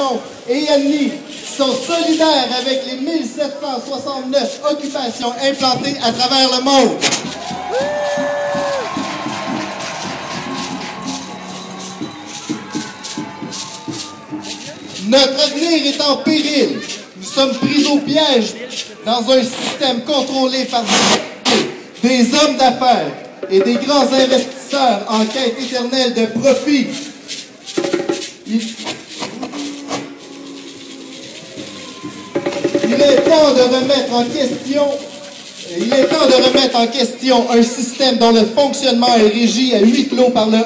occupation et ennemies qui sont solidaires avec les 1769 occupations implantées à travers le monde. Notre avenir est en péril. Nous sommes pris au piège dans un système contrôlé par des hommes d'affaires et des grands investisseurs en quête éternelle de profit. Il est temps de remettre en question un système dont le fonctionnement est régi à huis clos par le 1%.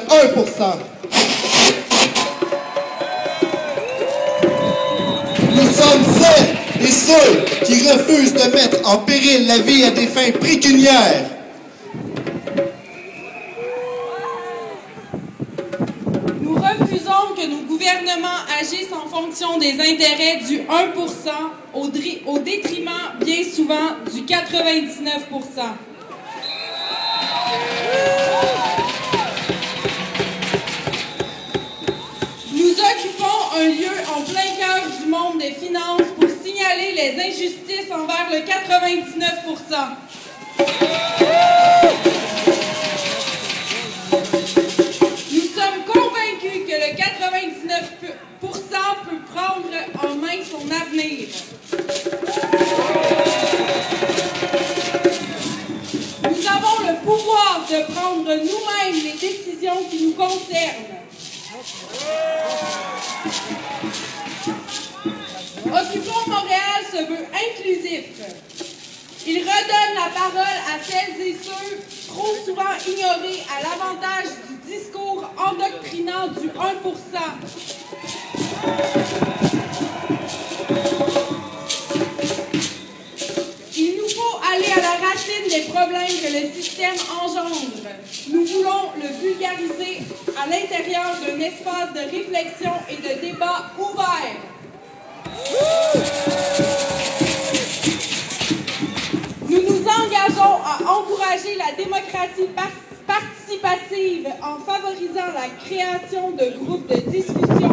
Nous sommes celles et ceux qui refusent de mettre en péril la vie à des fins pécuniaires. Nous refusons que nos gouvernements agissent en fonction des intérêts du 1% au détriment, bien souvent, du 99%. Nous occupons un lieu en plein cœur du monde des finances pour signaler les injustices envers le 99%. Nous sommes convaincus que le 99% peut prendre en main son avenir. Nous avons le pouvoir de prendre nous-mêmes les décisions qui nous concernent. Occupons Montréal se veut inclusif. Il redonne la parole à celles et ceux trop souvent ignorés à l'avantage du discours endoctrinant du 1%. Il nous faut aller à la racine des problèmes que le système engendre. Nous voulons le vulgariser à l'intérieur d'un espace de réflexion et de débat ouvert. Nous nous engageons à encourager la démocratie participative en favorisant la création de groupes de discussion,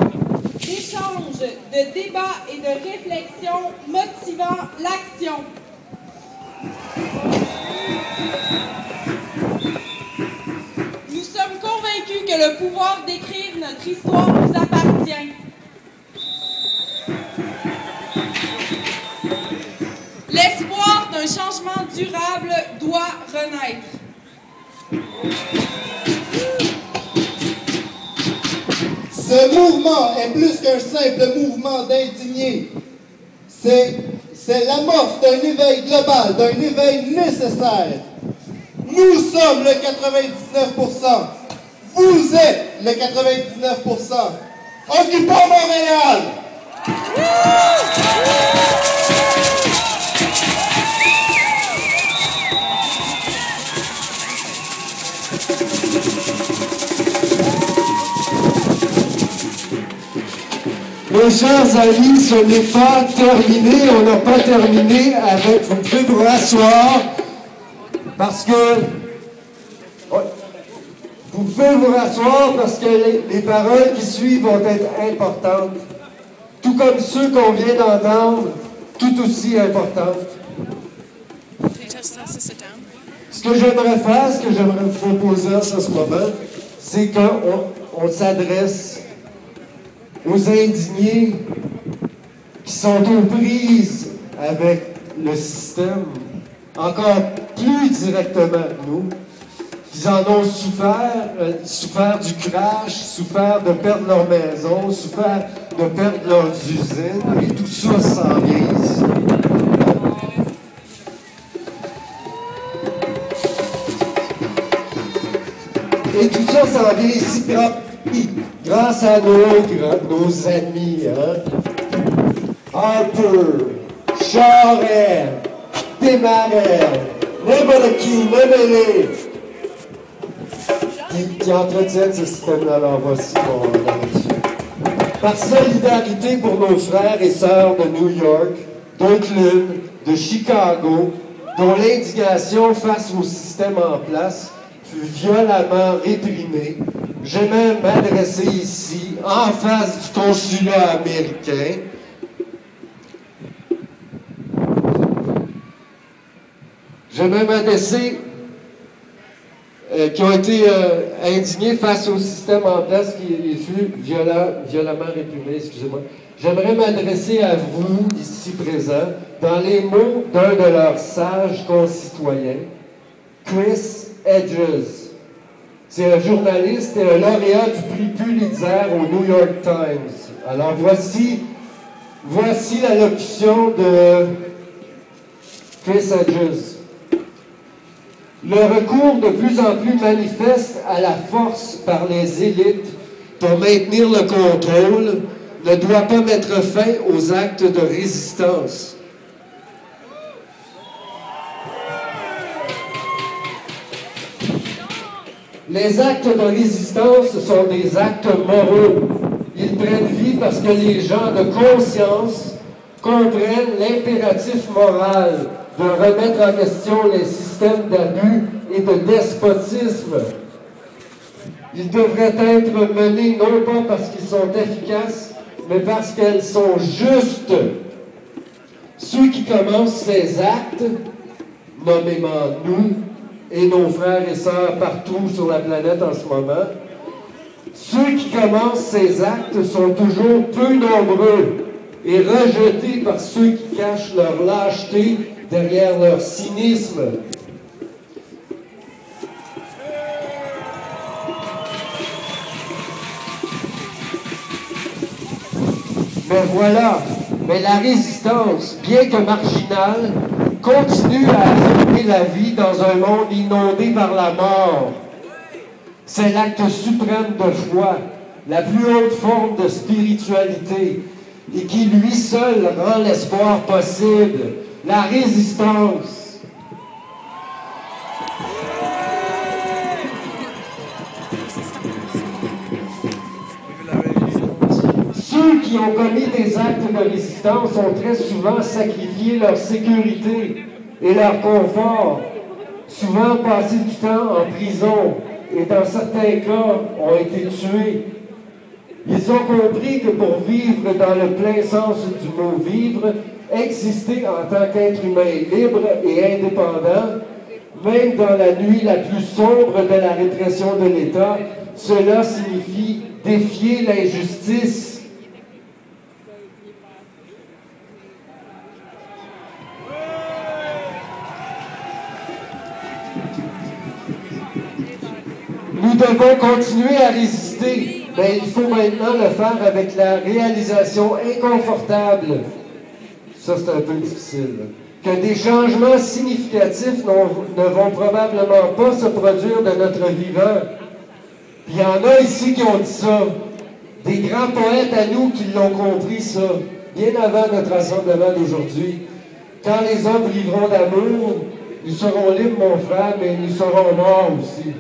d'échange, de débat et de réflexion motivant l'action. Nous sommes convaincus que le pouvoir d'écrire notre histoire nous appartient. L'espoir d'un changement durable doit renaître. Ce mouvement est plus qu'un simple mouvement d'indignés. C'est l'amorce d'un éveil global, d'un éveil nécessaire. Nous sommes le 99%. Vous êtes le 99%. Occupons Montréal! Mes chers amis, ce n'est pas terminé, on n'a pas terminé avec, vous pouvez vous rasseoir, parce que, vous pouvez vous rasseoir parce que les paroles qui suivent vont être importantes, tout comme ceux qu'on vient d'entendre, tout aussi importantes. Ce que j'aimerais faire, ce que j'aimerais vous proposer en ce moment, c'est qu'on s'adresse aux indignés qui sont aux prises avec le système, encore plus directement que nous, qui en ont souffert du crash, souffert de perdre leur maison, souffert de perdre leurs usines, et tout ça s'en vient ici. Et tout ça s'en vient ici grâce à nos amis, hein? Harper, Charest, Desmarais, n'importe qui, Memélé, qui entretiennent ce système-là. Alors voici mon là-dessus. Par solidarité pour nos frères et sœurs de New York, d'Oakland, de Chicago, dont l'indignation face au système en place fut violemment réprimée, j'aimerais m'adresser ici en face du consulat américain. J'aimerais m'adresser qui ont été indignés face au système en place qui fut violemment réprimé, excusez-moi. J'aimerais m'adresser à vous, ici présents, dans les mots d'un de leurs sages concitoyens, Chris Hedges. C'est un journaliste et un lauréat du prix Pulitzer au New York Times. Alors voici l'allocution de Chris Hedges. Le recours de plus en plus manifeste à la force par les élites pour maintenir le contrôle ne doit pas mettre fin aux actes de résistance. Les actes de résistance sont des actes moraux. Ils prennent vie parce que les gens de conscience comprennent l'impératif moral de remettre en question les systèmes d'abus et de despotisme. Ils devraient être menés non pas parce qu'ils sont efficaces, mais parce qu'elles sont justes. Ceux qui commencent ces actes, nommément nous et nos frères et sœurs partout sur la planète en ce moment, ceux qui commencent ces actes sont toujours peu nombreux et rejetés par ceux qui cachent leur lâcheté derrière leur cynisme. Mais la résistance, bien que marginale, continue à affirmer la vie dans un monde inondé par la mort. C'est l'acte suprême de foi, la plus haute forme de spiritualité, et qui lui seul rend l'espoir possible. La résistance. Ceux qui ont commis des actes de résistance ont très souvent sacrifié leur sécurité et leur confort, souvent passé du temps en prison et dans certains cas ont été tués. Ils ont compris que pour vivre dans le plein sens du mot vivre, exister en tant qu'être humain libre et indépendant, même dans la nuit la plus sombre de la répression de l'État, cela signifie défier l'injustice. Nous devons continuer à résister, mais il faut maintenant le faire avec la réalisation inconfortable, ça c'est un peu difficile, que des changements significatifs ne vont probablement pas se produire de notre vivant. Puis il y en a ici qui ont dit ça, des grands poètes à nous qui l'ont compris ça, bien avant notre rassemblement d'aujourd'hui. Quand les hommes vivront d'amour, ils seront libres, mon frère, mais ils seront morts aussi.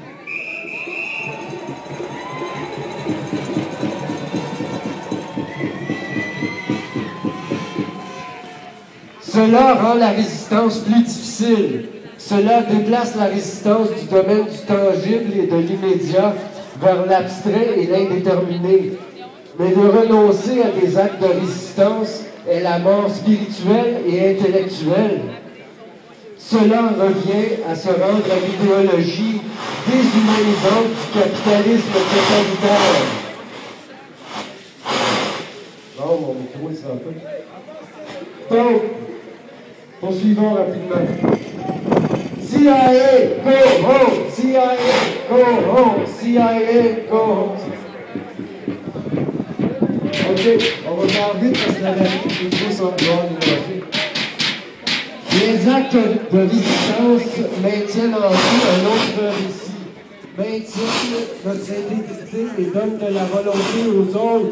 Cela rend la résistance plus difficile. Cela déplace la résistance du domaine du tangible et de l'immédiat vers l'abstrait et l'indéterminé. Mais de renoncer à des actes de résistance est la mort spirituelle et intellectuelle. Cela revient à se rendre à l'idéologie déshumanisante du capitalisme totalitaire. Non, mon micro, il sera pas. Donc, poursuivons rapidement. CIA, go home! CIA, go home! CIA, go home! OK, on va faire vite parce que les micros sont bons numérotés. Les actes de résistance maintiennent en vie un autre récit, maintiennent notre intégrité et donnent de la volonté aux autres.